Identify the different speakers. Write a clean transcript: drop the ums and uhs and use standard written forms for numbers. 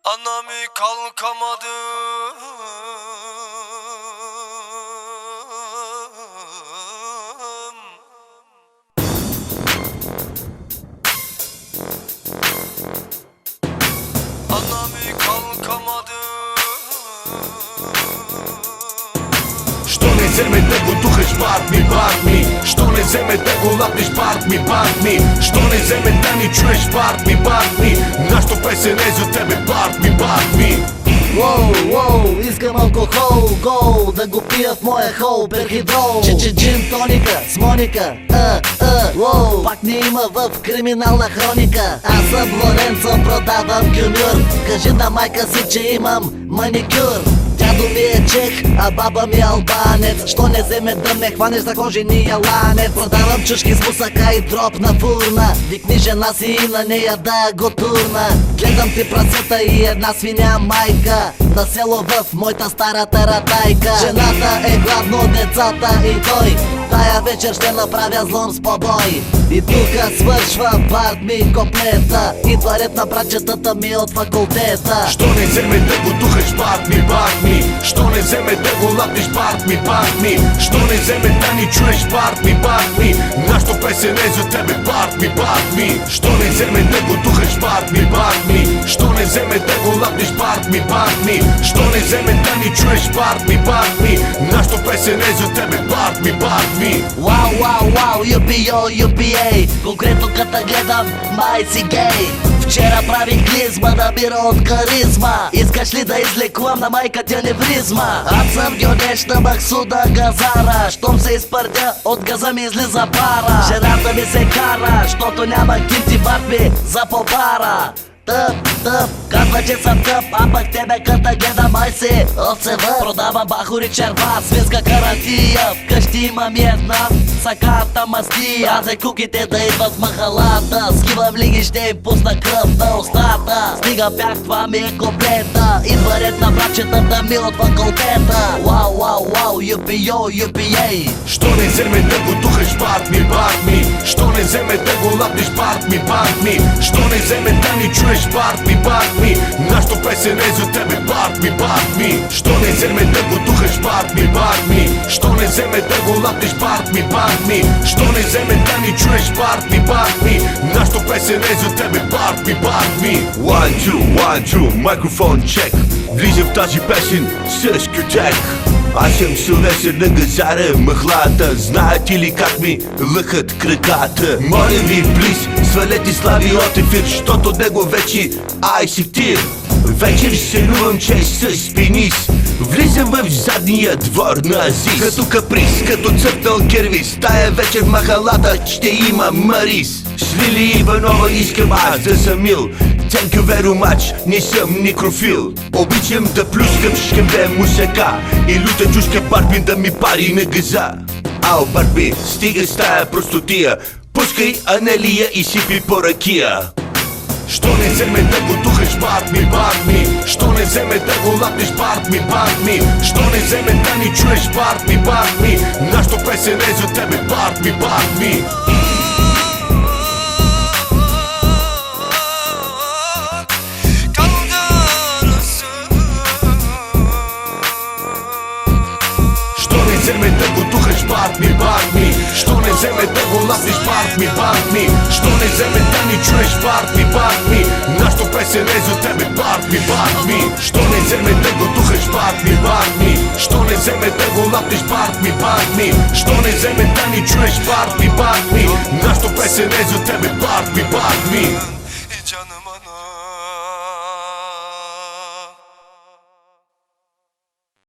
Speaker 1: Anami kalkamadım. Anami kalkamadım.
Speaker 2: Što ne zeme te go duhаш bat mi Što ne zeme te go lapneš bat mi Što ne zeme da ni čuješ bat mi Нашто песен е за тебе bat mi
Speaker 3: Воу, искам алкохол, гол, да го пия в моя хол, перхидрол. Джин тоника с Моника, воу, пак не има в криминална хроника. Аз съм Лоренцо, продавам гюмюр. Кажи на майка си, че имам маникюр. Дядо ми е чех, а баба ми е албанец. Що не вземе да ме хванеш за кожения ланец? Продавам чушки с мусака и дроп на фурна. Викни жена си и на нея да го турна. Гледам ти працата и една свиня майка на село в моята стара таратайка. Жената е гладно, децата и той. Тая вечер ще направя злом с побой. И тука свършва бард ми комплета. Идва ред на братчетата ми от факултета.
Speaker 2: Що не вземе да го духаш bat mi Що не вземе да го лапнеш bat mi Що не вземе да ни чуеш bat mi Нашто песен е за тебе bat mi Що не вземе да го духаш bat mi Що не вземе да го лапнеш bat mi Що не вземе да ни чуеш bat mi Нашто песен е за тебе bat mi
Speaker 3: Вау, юпи-ей. Конкретно като гледам, май си гей. Вчера правих клизма, набира от каризма. Искаш ли да излекувам на майка ти аневризма? Аз съм гьонеща Максуда газара. Щом се изпърдя, от газа ми излиза пара. Жената ми се кара, щото няма кинти барби за попара. Тъп, казва, че съм тъп, а пък тебе като гледа май се отсева. Продавам бахори черва, свинска карантия. Вкъщи имам една саката мастия. Аз куките да идват в махалата. Скивам лиги, ще им пусна кръв на устата. Стига бях, това ми е комплета. Идва ред на братчетата ми от факултета. Вау, юпи-ей.
Speaker 2: Що не вземе да го духаш bat mi Що не вземе да го лапнеш bat mi Що не вземе да ни чуеш bat mi Нашто песен е за тебе bat mi Що не вземе да го духаш bat mi Що не вземе да го лапнеш bat mi Що не вземе да ни чуеш bat mi Нашто песен е за тебе bat mi 1, 2, микрофон чек. Влизам в тази песен с кютек. Аз съм силнесен на газара, мъхлата. Знаете ли как ми лъхат краката? Моля ви, плиз, свалете Слави от ефир, щото него вече айсектир. Вечер сънувам, че с пенис влизам в задния двор на Азис. Като каприз, като цъпнал кервис, тая вечер в махалата ще има Марис. С Лили Иванова искам аз да съм мил. Thank you very much, не съм некрофил. Обичам да плюскам шкембе мусака и люта чушка Барби да ми пари на газа. Ау, Барби, стига с тая простотия. Пускай Анелия и сипи по ракия. Що не вземе да го духаш bat mi Що не вземе да го лапнеш bat mi Що не вземе да ни чуеш bat mi Нашто песен е за тебе bat mi Що не вземе да го духаш bat mi Що не вземе да го лапнеш bat mi Що не вземе да ни чуеш bat mi Нашто песен е за тебе bat mi Що не вземе да го духаш bat mi Що не вземе да го лапнеш bat mi Що не вземе да ни чуеш bat mi Нашто песен е за тебе bat mi
Speaker 1: Canım anam.